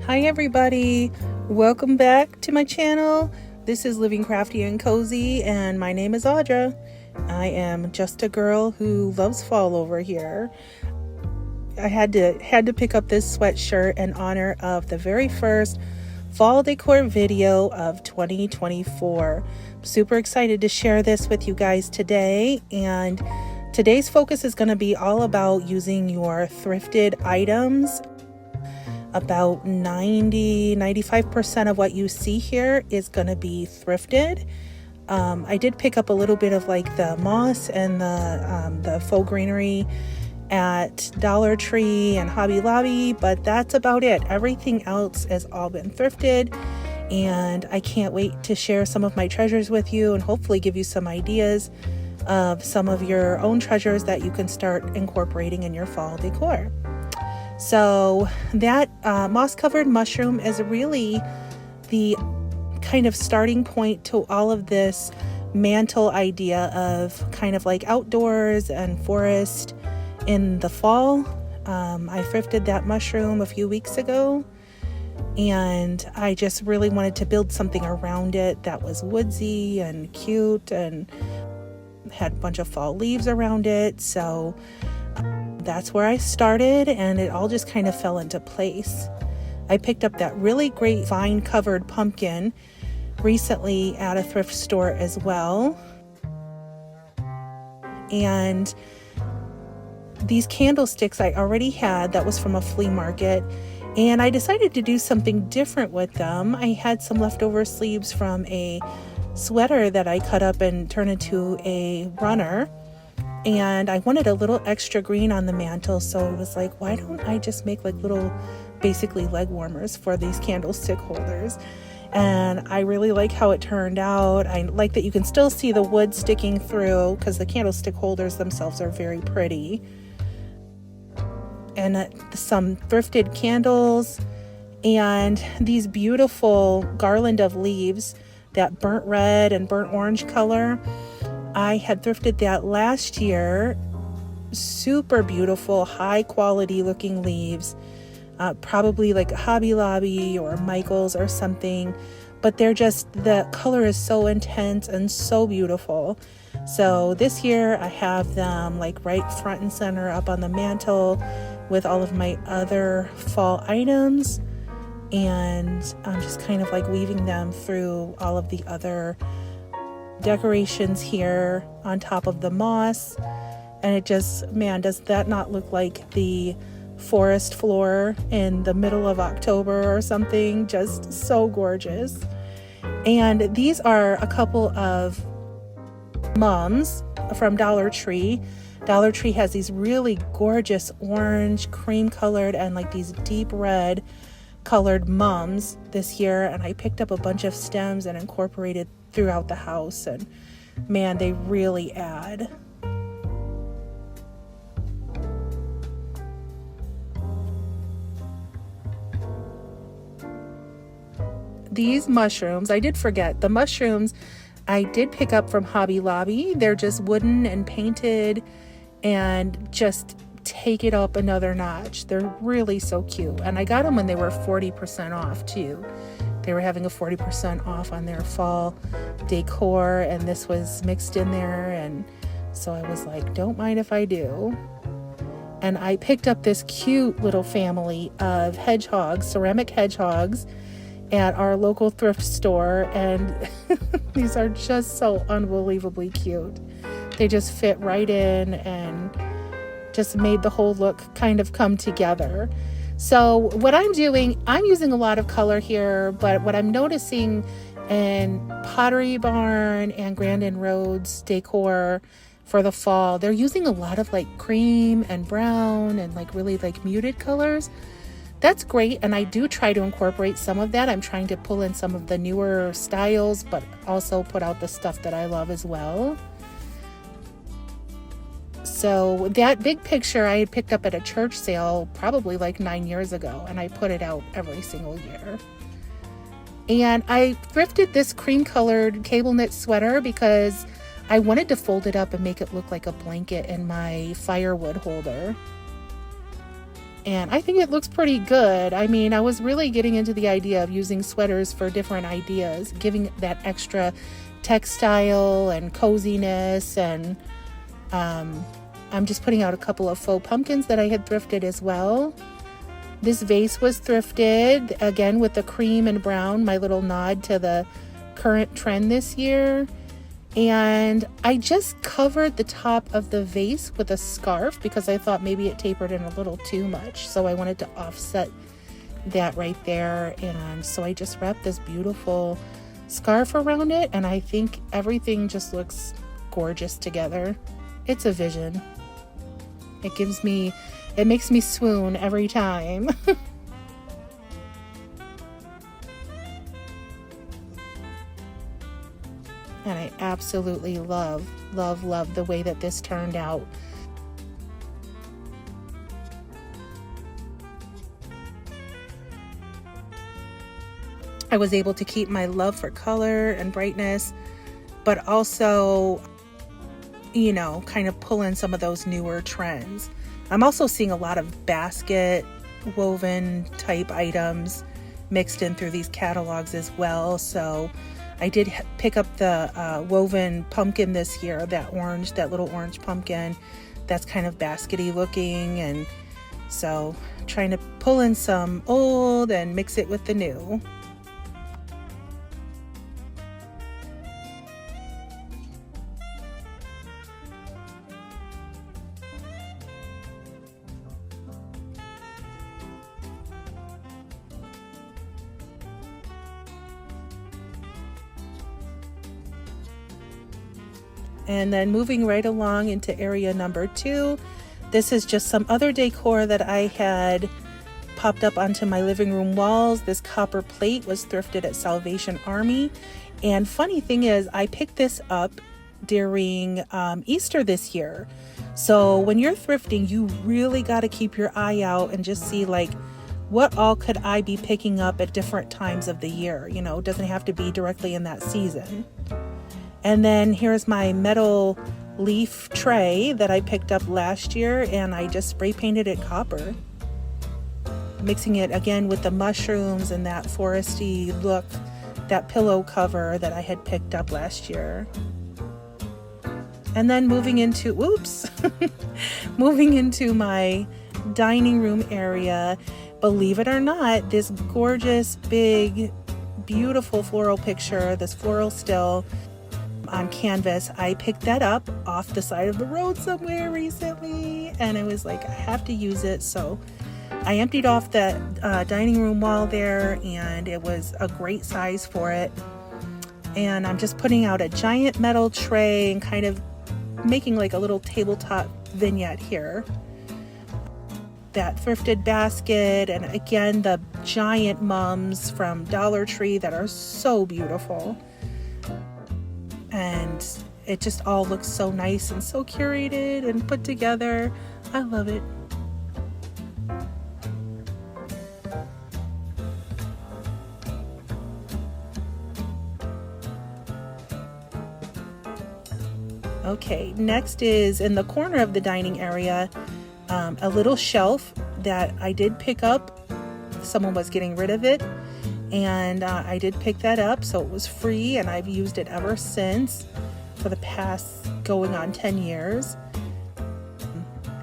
Hi everybody, welcome back to my channel. This is Living Crafty and Cozy and my name is Audra. I am just a girl who loves fall over here. I had to pick up this sweatshirt in honor of the very first fall decor video of 2024. I'm super excited to share this with you guys today, and today's focus is going to be all about using your thrifted items. About 95% of what you see here is going to be thrifted. I did pick up a little bit of like the moss and the faux greenery at Dollar Tree and Hobby Lobby, but that's about it. Everything else has all been thrifted, and I can't wait to share some of my treasures with you and hopefully give you some ideas of some of your own treasures that you can start incorporating in your fall decor. So that moss-covered mushroom is really the kind of starting point to all of this mantle idea of kind of like outdoors and forest in the fall. I thrifted that mushroom a few weeks ago, and I just really wanted to build something around it that was woodsy and cute and had a bunch of fall leaves around it. So that's where I started, and it all just kind of fell into place. I picked up that really great vine covered pumpkin recently at a thrift store as well. And these candlesticks I already had, that was from a flea market, and I decided to do something different with them. I had some leftover sleeves from a sweater that I cut up and turned into a runner. And I wanted a little extra green on the mantle, so it was like, why don't I just make like little, basically leg warmers for these candlestick holders? And I really like how it turned out. I like that you can still see the wood sticking through because the candlestick holders themselves are very pretty. And some thrifted candles and these beautiful garland of leaves, that burnt red and burnt orange color. I had thrifted that last year. Super beautiful, high quality looking leaves, probably like Hobby Lobby or Michael's or something, but they're just, the color is so intense and so beautiful. So this year I have them like right front and center up on the mantle with all of my other fall items, and I'm just kind of like weaving them through all of the other decorations here on top of the moss. And it just, man, does that not look like the forest floor in the middle of October or something? Just so gorgeous. And these are a couple of mums from Dollar Tree. Dollar Tree has these really gorgeous orange, cream colored, and like these deep red colored mums this year, and I picked up a bunch of stems and incorporated throughout the house, and man, they really add. These mushrooms, I did forget, the mushrooms I did pick up from Hobby Lobby. They're just wooden and painted and just take it up another notch. They're really so cute, and I got them when they were 40% off too. They were having a 40% off on their fall decor, and this was mixed in there, and so I was like, don't mind if I do. And I picked up this cute little family of hedgehogs, ceramic hedgehogs, at our local thrift store, and these are just so unbelievably cute. They just fit right in and just made the whole look kind of come together. So what I'm doing, I'm using a lot of color here, but what I'm noticing in Pottery Barn and Grandin Road's decor for the fall, they're using a lot of like cream and brown and like really like muted colors. That's great, and I do try to incorporate some of that. I'm trying to pull in some of the newer styles, but also put out the stuff that I love as well. So that big picture I had picked up at a church sale probably like 9 years ago, and I put it out every single year. And I thrifted this cream colored cable knit sweater because I wanted to fold it up and make it look like a blanket in my firewood holder. And I think it looks pretty good. I mean, I was really getting into the idea of using sweaters for different ideas, giving that extra textile and coziness. And I'm just putting out a couple of faux pumpkins that I had thrifted as well. This vase was thrifted, again with the cream and brown, my little nod to the current trend this year. And I just covered the top of the vase with a scarf because I thought maybe it tapered in a little too much. So I wanted to offset that right there. And so I just wrapped this beautiful scarf around it. And I think everything just looks gorgeous together. It's a vision. It makes me swoon every time. And I absolutely love the way that this turned out. I was able to keep my love for color and brightness, but also, you know, kind of pull in some of those newer trends. I'm also seeing a lot of basket woven type items mixed in through these catalogs as well. So I did pick up the woven pumpkin this year, that little orange pumpkin that's kind of baskety looking. And so trying to pull in some old and mix it with the new. And then moving right along into area number 2, this is just some other decor that I had popped up onto my living room walls. This copper plate was thrifted at Salvation Army. And funny thing is, I picked this up during Easter this year. So when you're thrifting, you really got to keep your eye out and just see like, what all could I be picking up at different times of the year? You know, it doesn't have to be directly in that season. And then here's my metal leaf tray that I picked up last year, and I just spray painted it copper. Mixing it again with the mushrooms and that foresty look, that pillow cover that I had picked up last year. And then moving into my dining room area, believe it or not, this gorgeous, big, beautiful floral picture, this floral still on canvas. I picked that up off the side of the road somewhere recently, and I was like, I have to use it. So I emptied off the dining room wall there, and it was a great size for it. And I'm just putting out a giant metal tray and kind of making like a little tabletop vignette here. That thrifted basket, and again the giant mums from Dollar Tree that are so beautiful. And it just all looks so nice and so curated and put together. I love it. Okay, next is in the corner of the dining area, a little shelf that I did pick up. Someone was getting rid of it, and I did pick that up, so it was free, and I've used it ever since for the past going on 10 years.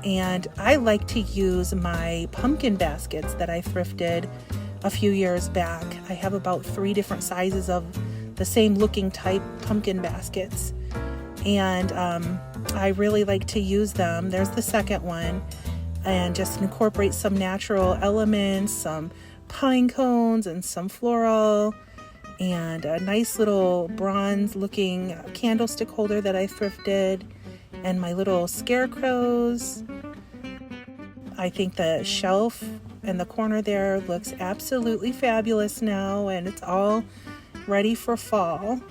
And I like to use my pumpkin baskets that I thrifted a few years back. I have about 3 different sizes of the same looking type pumpkin baskets, and I really like to use them. There's the second one, and just incorporate some natural elements, some pine cones and some floral, and a nice little bronze looking candlestick holder that I thrifted, and my little scarecrows. I think the shelf in the corner there looks absolutely fabulous now, and it's all ready for fall.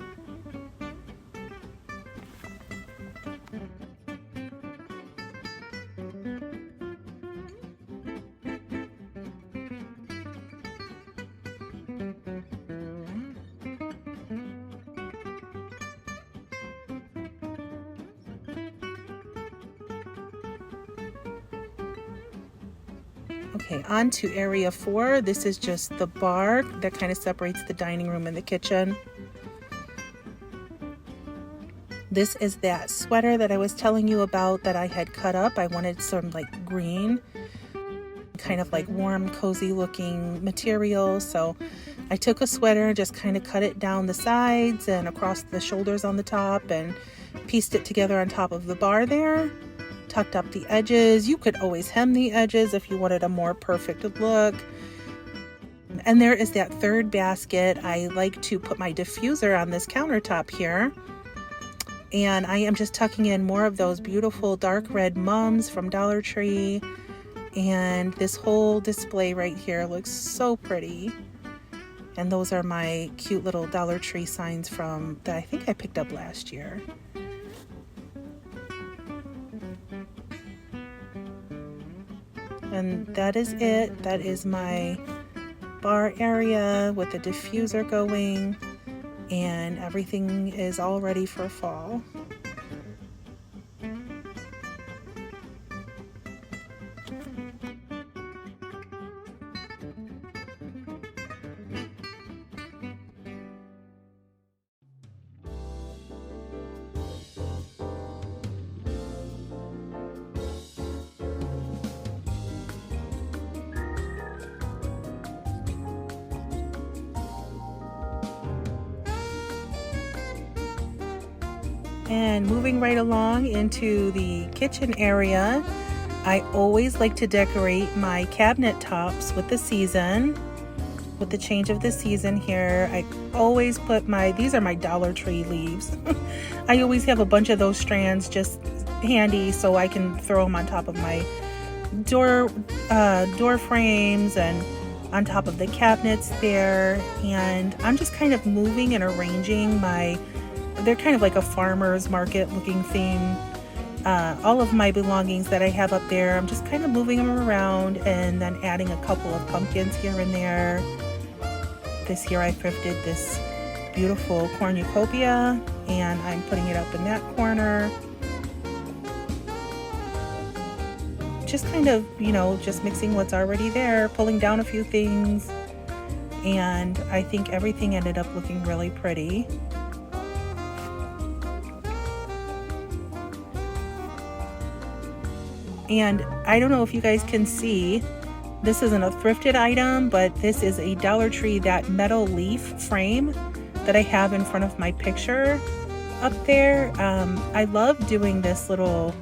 Okay, on to area 4. This is just the bar that kind of separates the dining room and the kitchen. This is that sweater that I was telling you about that I had cut up. I wanted some like green, kind of like warm, cozy looking material. So I took a sweater and just kind of cut it down the sides and across the shoulders on the top and pieced it together on top of the bar there. Tucked up the edges. You could always hem the edges if you wanted a more perfect look. And there is that third basket. I like to put my diffuser on this countertop here. And I am just tucking in more of those beautiful dark red mums from Dollar Tree. And this whole display right here looks so pretty. And those are my cute little Dollar Tree signs from that I think I picked up last year. And that is it. That is my bar area with the diffuser going, and everything is all ready for fall. And moving right along into the kitchen area, I always like to decorate my cabinet tops with the season, with the change of the season here. I always put these are my Dollar Tree leaves. I always have a bunch of those strands just handy so I can throw them on top of my door frames and on top of the cabinets there. And I'm just kind of moving and arranging they're kind of like a farmer's market looking theme. All of my belongings that I have up there, I'm just kind of moving them around and then adding a couple of pumpkins here and there. This year I thrifted this beautiful cornucopia and I'm putting it up in that corner. Just kind of, just mixing what's already there, pulling down a few things, and I think everything ended up looking really pretty. And I don't know if you guys can see, this isn't a thrifted item, but this is a Dollar Tree, that metal leaf frame that I have in front of my picture up there. I love doing this little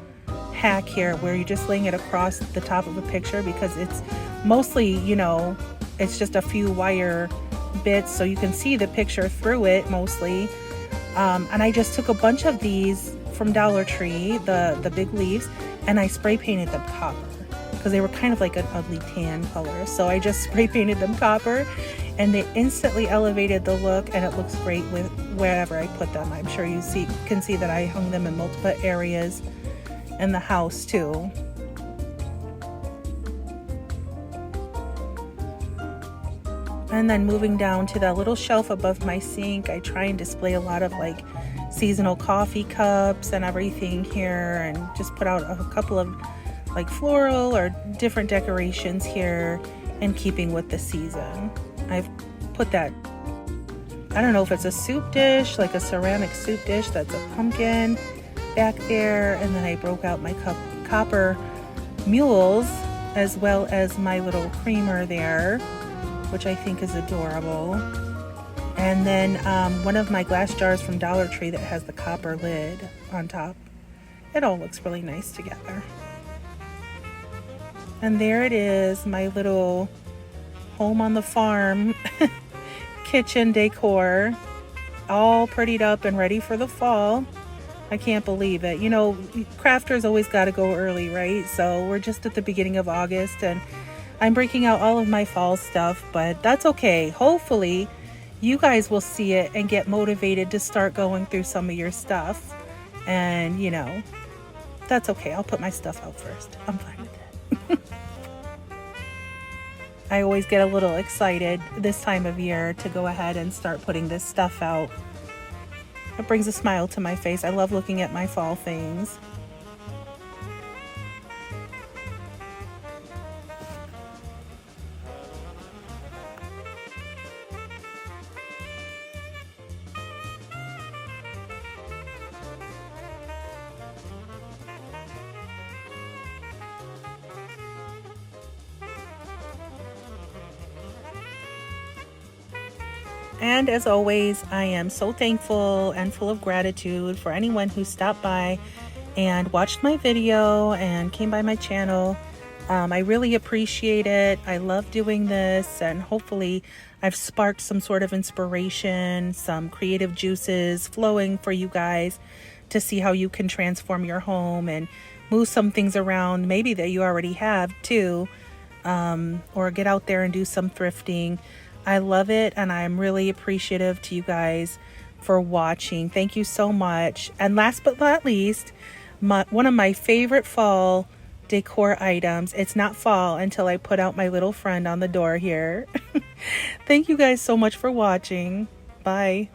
hack here where you're just laying it across the top of a picture, because it's mostly, it's just a few wire bits so you can see the picture through it mostly. And I just took a bunch of these from Dollar Tree, the big leaves, and I spray painted them copper because they were kind of like an ugly tan color. So I just spray painted them copper and they instantly elevated the look, and it looks great with wherever I put them. I'm sure you can see that I hung them in multiple areas in the house too. And then moving down to that little shelf above my sink, I try and display a lot of like seasonal coffee cups and everything here, and just put out a couple of like floral or different decorations here in keeping with the season. I've put that, I don't know if it's a soup dish, like a ceramic soup dish that's a pumpkin back there, and then I broke out my copper mules as well as my little creamer there, which I think is adorable. And then one of my glass jars from Dollar Tree that has the copper lid on top. It all looks really nice together. And there it is, my little home on the farm kitchen decor, all prettied up and ready for the fall. I can't believe it. Crafters always got to go early, right? So we're just at the beginning of August and I'm breaking out all of my fall stuff, but that's okay. Hopefully you guys will see it and get motivated to start going through some of your stuff. And that's okay. I'll put my stuff out first. I'm fine with it. I always get a little excited this time of year to go ahead and start putting this stuff out. It brings a smile to my face. I love looking at my fall things. And as always, I am so thankful and full of gratitude for anyone who stopped by and watched my video and came by my channel. I really appreciate it. I love doing this, and hopefully I've sparked some sort of inspiration, some creative juices flowing for you guys to see how you can transform your home and move some things around, maybe that you already have too, or get out there and do some thrifting. I love it, and I'm really appreciative to you guys for watching. Thank you so much. And last but not least, one of my favorite fall decor items. It's not fall until I put out my little friend on the door here. Thank you guys so much for watching. Bye.